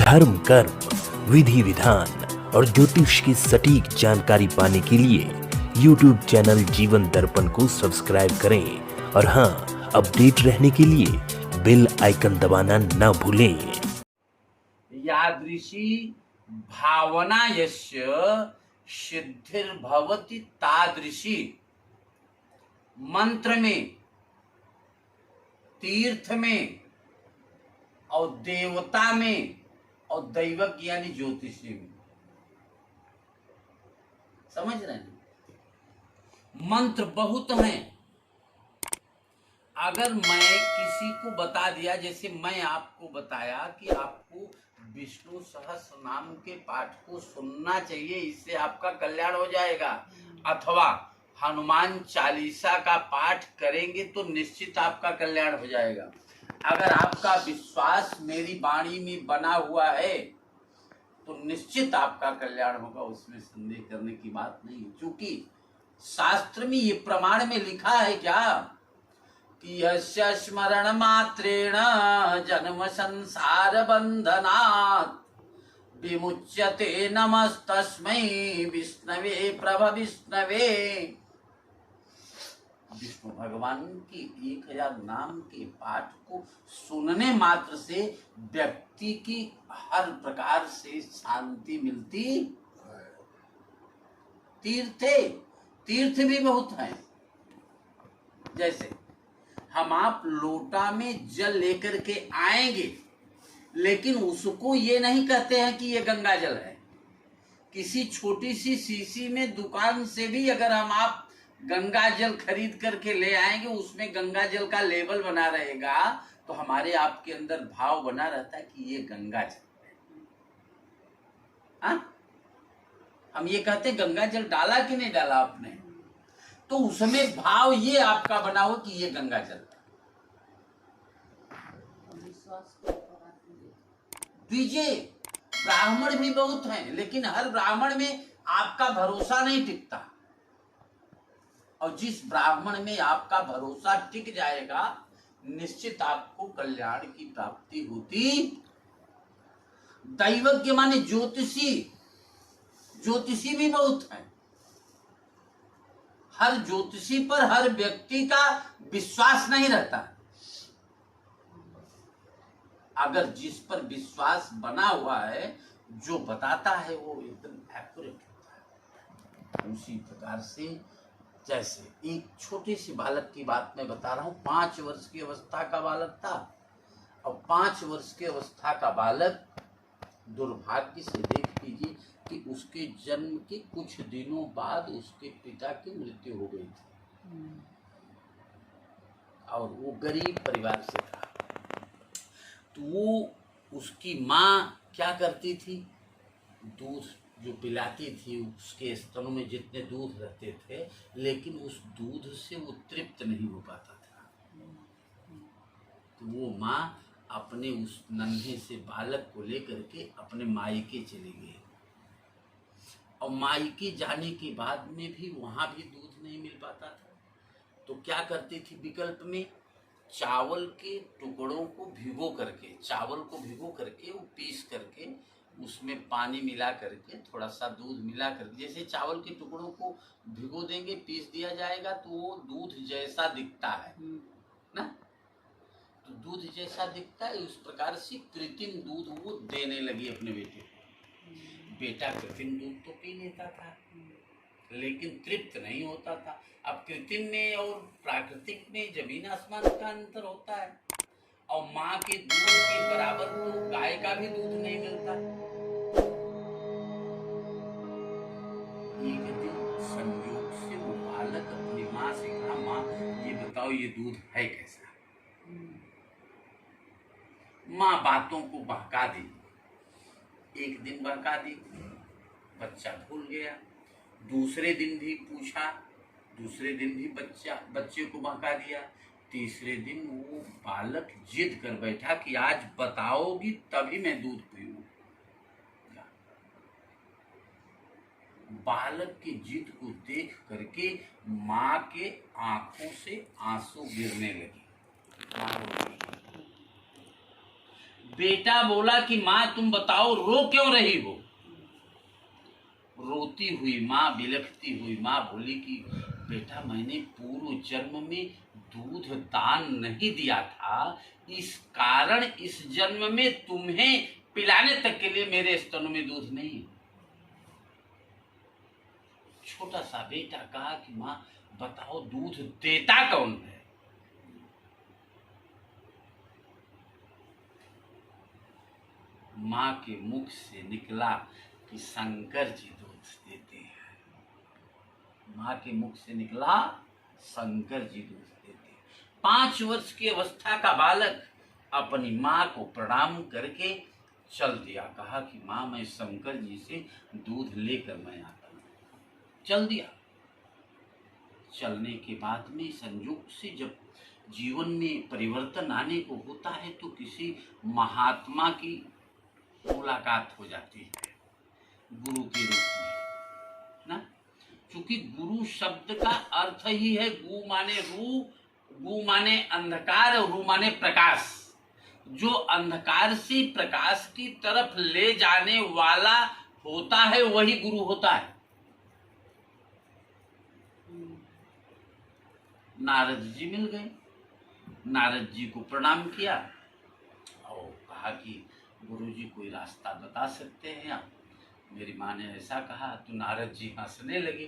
धर्म, कर्म, विधि विधान और ज्योतिष की सटीक जानकारी पाने के लिए YouTube चैनल जीवन दर्पण को सब्सक्राइब करें और हाँ, अपडेट रहने के लिए बेल आइकन दबाना ना भूलें। यादृशी भावना यस्य सिद्धिर्भवति तादृशी मंत्र में, तीर्थ में और देवता में और दैवज्ञ यानी ज्योतिषी में। समझ रहे हैं? मंत्र बहुत हैं। अगर मैं किसी को बता दिया, जैसे मैं आपको बताया कि आपको विष्णु सहस्त्र नाम के पाठ को सुनना चाहिए, इससे आपका कल्याण हो जाएगा, अथवा हनुमान चालीसा का पाठ करेंगे तो निश्चित आपका कल्याण हो जाएगा। अगर आपका विश्वास मेरी वाणी में बना हुआ है तो निश्चित आपका कल्याण होगा, उसमें संदेह करने की बात नहीं। क्योंकि शास्त्र में ये प्रमाण में लिखा है क्या कि यस्य स्मरण मात्रेण जन्म संसार बंधनात् विमुच्यते नमस्तस्मै विष्णवे प्रभ विष्णवे। विष्णु भगवान की 1000 नाम के पाठ को सुनने मात्र से व्यक्ति की हर प्रकार से शांति मिलती। तीर्थ भी बहुत हैं। जैसे हम आप लोटा में जल लेकर के आएंगे, लेकिन उसको ये नहीं कहते हैं कि ये गंगा जल है। किसी छोटी सी शीशी में दुकान से भी अगर हम आप गंगा जल खरीद करके ले आएंगे, उसमें गंगा जल का लेबल बना रहेगा, तो हमारे आपके अंदर भाव बना रहता है कि ये गंगा जल है। हाँ? हम ये कहते गंगा जल डाला कि नहीं डाला आपने, तो उसमें भाव ये आपका बना हो कि ये गंगा जल दीजिए। ब्राह्मण भी बहुत हैं, लेकिन हर ब्राह्मण में आपका भरोसा नहीं टिकता। और जिस ब्राह्मण में आपका भरोसा टिक जाएगा, निश्चित आपको कल्याण की प्राप्ति होती। दैवज्ञ माने ज्योतिषी भी बहुत हैं। हर ज्योतिषी पर हर व्यक्ति का विश्वास नहीं रहता। अगर जिस पर विश्वास बना हुआ है, जो बताता है वो एकदम एक्यूरेट होता है। उसी प्रकार से जैसे एक छोटे से बालक की बात मैं बता रहा हूं। 5 वर्ष की अवस्था का बालक था, और 5 वर्ष की अवस्था का बालक दुर्भाग्य से देख लीजिए कि उसके जन्म के कुछ दिनों बाद उसके पिता की मृत्यु हो गई थी, और वो गरीब परिवार से था। तो वो उसकी माँ क्या करती थी, दूध जो पिलाती थी, उसके स्तनों में जितने दूध रहते थे, लेकिन उस दूध से वो तृप्त नहीं हो पाता था। तो वो माँ अपने उस नन्हे से बालक को लेकर के अपने मायके चली गई, और मायके जाने के बाद में भी वहाँ भी दूध नहीं मिल पाता था। तो क्या करती थी, विकल्प में चावल के टुकड़ों को भिगो करके, चावल को भिगो करके वो पीस करके उसमें पानी मिला करके थोड़ा सा दूध मिला करके, जैसे चावल के टुकड़ों को भिगो देंगे, पीस दिया जाएगा तो वो दूध जैसा दिखता है ना, तो दूध जैसा दिखता है। उस प्रकार से कृत्रिम दूध वो देने लगी अपने बेटे को। बेटा कृत्रिम दूध तो पी लेता था, लेकिन तृप्त नहीं होता था। अब कृत्रिम में और प्राकृतिक में जमीन आसमान का अंतर होता है, और माँ के दूध के बराबर तो गाय का भी दूध नहीं मिलता। एक दिन संयोग से वो बालक अपनी माँ से कहा, माँ ये बताओ ये दूध है कैसा। माँ बातों को बहका दी। एक दिन बहका दी, बच्चा भूल गया। दूसरे दिन भी पूछा, दूसरे दिन भी बच्चे को बहका दिया। तीसरे दिन वो बालक जिद कर बैठा कि आज बताओगी तभी मैं दूध पीऊंगा। बालक की जिद को देख करके माँ के आंखों से आंसू गिरने लगे। बेटा बोला कि माँ तुम बताओ रो क्यों रही हो। रोती हुई माँ, बिलखती हुई माँ बोली कि बेटा मैंने पूर्व जन्म में दूध दान नहीं दिया था, इस कारण इस जन्म में तुम्हें पिलाने तक के लिए मेरे स्तनों में दूध नहीं है। छोटा सा बेटा कहा कि माँ बताओ दूध देता कौन है। माँ के मुख से निकला कि शंकर जी दूध देते हैं। माँ के मुख से निकला शंकर जी दूध देते हैं। 5 वर्ष की अवस्था का बालक अपनी माँ को प्रणाम करके चल दिया। कहा कि माँ मैं शंकर जी से दूध लेकर मैं आता हूँ। चल दिया। चलने के बाद में संयोग से जब जीवन में परिवर्तन आने को होता है तो किसी महात्मा की मुलाकात हो जाती है गुरु के रूप में ना। क्योंकि गुरु शब्द का अर्थ ही है गु माने रू, गु माने अंधकार और रू माने प्रकाश। जो अंधकार से प्रकाश की तरफ ले जाने वाला होता है वही गुरु होता है। नारद जी मिल गए। नारद जी को प्रणाम किया और कहा कि गुरुजी कोई रास्ता बता सकते हैं आप। मेरी माँ ने ऐसा कहा तो नारद जी हंसने लगे।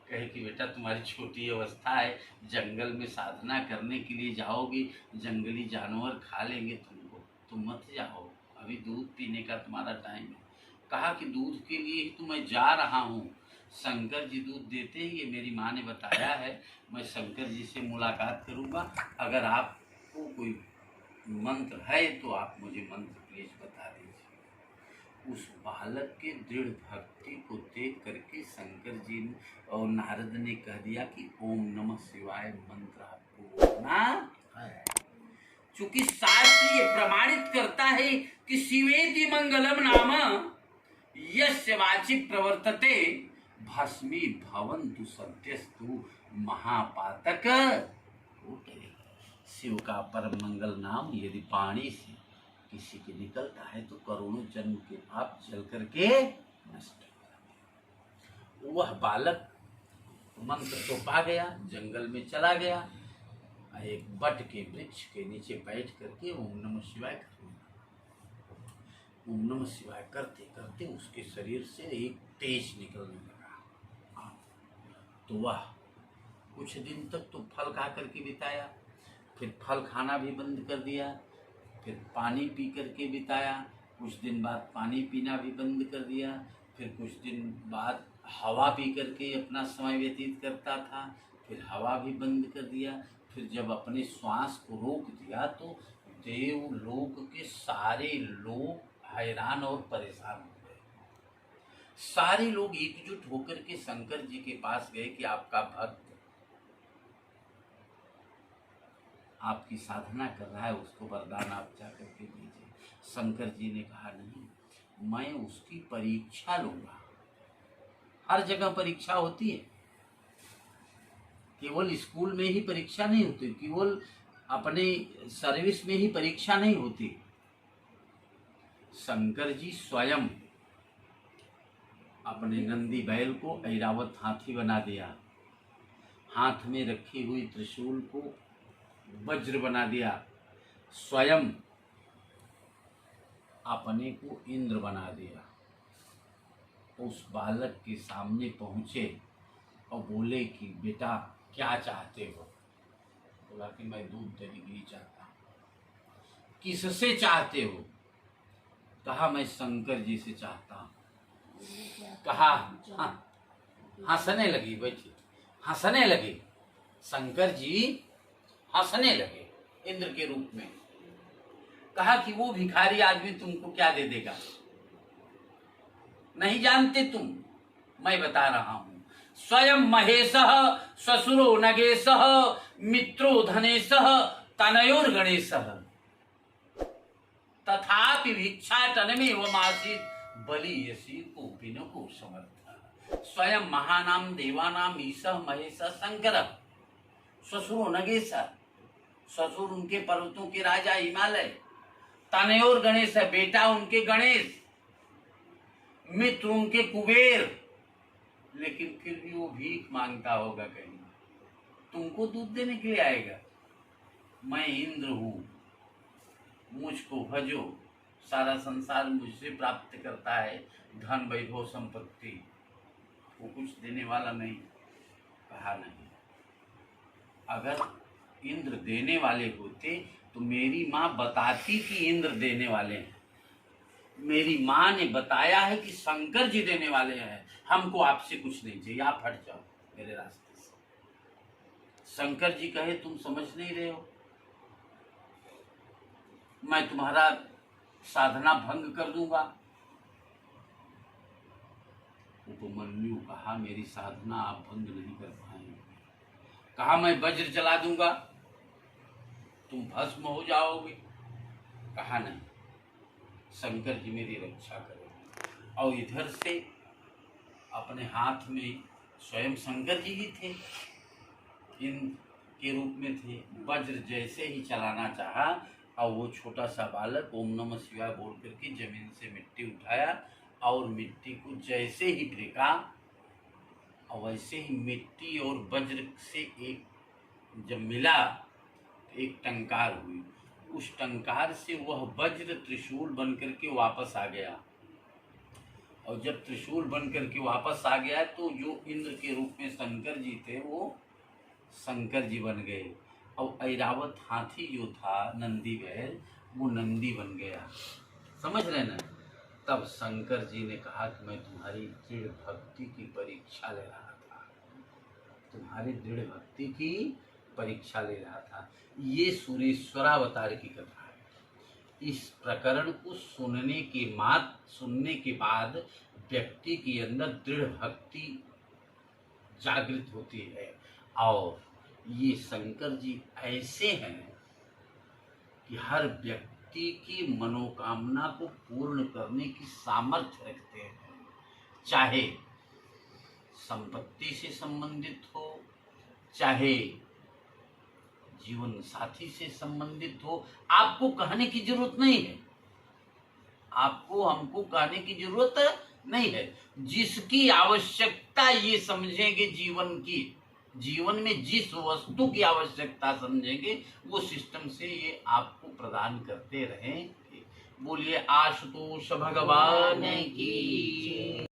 कहे कि बेटा तुम्हारी छोटी अवस्था है, जंगल में साधना करने के लिए जाओगी, जंगली जानवर खा लेंगे तुमको, तुम मत जाओ, अभी दूध पीने का तुम्हारा टाइम है। कहा कि दूध के लिए ही तो मैं जा रहा हूँ, शंकर जी दूध देते हैं, ये मेरी माँ ने बताया है, मैं शंकर जी से मुलाकात करूँगा। अगर आपको कोई मंत्र है तो आप मुझे मंत्र प्लीज बता दीजिए। उस बालक के दृढ़ भक्ति को देख करके शंकर जी और नारद ने कह दिया कि ओम नमः शिवाय मंत्र आपको बोलना है। चूंकि शास्त्र ये प्रमाणित करता है कि शिवेति मंगलम नाम यस्य वाचि प्रवर्तते भस्मी भवन्तु सत्यस्तु महापातक। शिव का परम मंगल नाम यदि वाणी से किसी के निकलता है तो करोड़ों जन्म के पाप जल करके नष्ट हो जाते हैं। वह बालक मंत्र तो पा गया, जंगल में चला गया, एक बट के वृक्ष के नीचे बैठ करके ओम नमः शिवाय करने लगा। ओम नमः शिवाय करते करते उसके शरीर से एक तेज निकलने लगा। तो वह कुछ दिन तक तो फल खा करके बिताया, फिर फल खाना भी बंद कर दिया, फिर पानी पी करके बिताया, कुछ दिन बाद पानी पीना भी बंद कर दिया, फिर कुछ दिन बाद हवा पी करके अपना समय व्यतीत करता था, फिर हवा भी बंद कर दिया। फिर जब अपने श्वास को रोक दिया तो देवलोक के सारे लोग हैरान और परेशान हो गए। सारे लोग एकजुट होकर के शंकर जी के पास गए कि आपका भक्त आपकी साधना कर रहा है, उसको वरदान आप जा करके दीजिए। शंकर जी ने कहा नहीं, मैं उसकी परीक्षा लूंगा। हर जगह परीक्षा होती है, केवल स्कूल में ही परीक्षा नहीं होती, केवल अपने सर्विस में ही परीक्षा नहीं होती। शंकर जी स्वयं अपने नंदी बैल को ऐरावत हाथी बना दिया, हाथ में रखी हुई त्रिशूल को वज्र बना दिया, स्वयं अपने को इंद्र बना दिया। उस बालक के सामने पहुंचे और बोले कि बेटा क्या चाहते हो? बोला कि मैं दूध दही घी चाहता हूँ। किससे चाहते हो? कहा मैं शंकर जी से चाहता हूँ। कहा हाँ, हंसने लगी, बैठी हंसने लगी। शंकर जी हंसने लगे इंद्र के रूप में। कहा कि वो भिखारी आदमी तुमको क्या दे देगा? नहीं जानते तुम, मैं बता रहा हूं। स्वयं महेशः ससुरो नगेशः मित्रो धनेशः तनयोर गणेशः तथापि भिक्षाटनमेव मासीत् बलियसी कोऽपि न को समर्थ। स्वयं महानाम देवानाम ईशः महेशः शंकरः ससुरो नगेशः, ससुर उनके पर्वतों के राजा हिमालय, तनयोर गणेश है, बेटा उनके गणेश, मित्र उनके कुबेर, लेकिन फिर भी वो भीख मांगता होगा कहीं, तुमको दूध देने के लिए आएगा। मैं इंद्र हूं, मुझको भजो, सारा संसार मुझसे प्राप्त करता है, धन वैभव संपत्ति, वो कुछ देने वाला नहीं। कहा नहीं, अगर इंद्र देने वाले होते तो मेरी माँ बताती कि इंद्र देने वाले हैं। मेरी माँ ने बताया है कि शंकर जी देने वाले हैं, हमको आपसे कुछ नहीं चाहिए, आप हट जाओ मेरे रास्ते से। शंकर जी कहे तुम समझ नहीं रहे हो, मैं तुम्हारा साधना भंग कर दूंगा। उपमन्यु कहा मेरी साधना आप भंग नहीं कर पाएंगे। कहा मैं वज्र चला दूंगा, तुम भस्म हो जाओगे। कहा नहीं, शंकर जी मेरी रक्षा करेंगे। और इधर से अपने हाथ में स्वयं शंकर जी ही थे, इन के रूप में थे। वज्र जैसे ही चलाना चाहा और वो छोटा सा बालक ओम नमः शिवाय बोल करके जमीन से मिट्टी उठाया और मिट्टी को जैसे ही फेंका और वैसे ही मिट्टी और वज्र से एक जब मिला एक टंकार हुई। उस टंकार से वह वज्र त्रिशूल बन करके वापस आ गया। और जब त्रिशूल बन करके वापस आ गया तो जो इंद्र के रूप में शंकर जी थे वो शंकर जी बन गए। और ऐरावत हाथी जो था नंदी बैल, वो नंदी बन गया। समझ रहे ना? तब शंकर जी ने कहा कि मैं तुम्हारी दृढ़ भक्ति की परीक्षा ले रहा था, तुम्हारी दृढ़ भक्ति की परीक्षा ले रहा था। ये सुरेश्वरावतार की कथा है। इस प्रकरण को सुनने के बाद व्यक्ति के अंदर दृढ़ भक्ति जागृत होती है। और ये शंकर जी ऐसे हैं कि हर व्यक्ति की मनोकामना को पूर्ण करने की सामर्थ्य रखते हैं, चाहे संपत्ति से संबंधित हो, चाहे जीवन साथी से संबंधित हो। आपको कहने की जरूरत नहीं है, आपको हमको कहने की जरूरत नहीं है। जिसकी आवश्यकता ये समझेंगे जीवन में जिस वस्तु की आवश्यकता समझेंगे वो सिस्टम से ये आपको प्रदान करते रहेंगे। बोलिए आशुतोष भगवान की।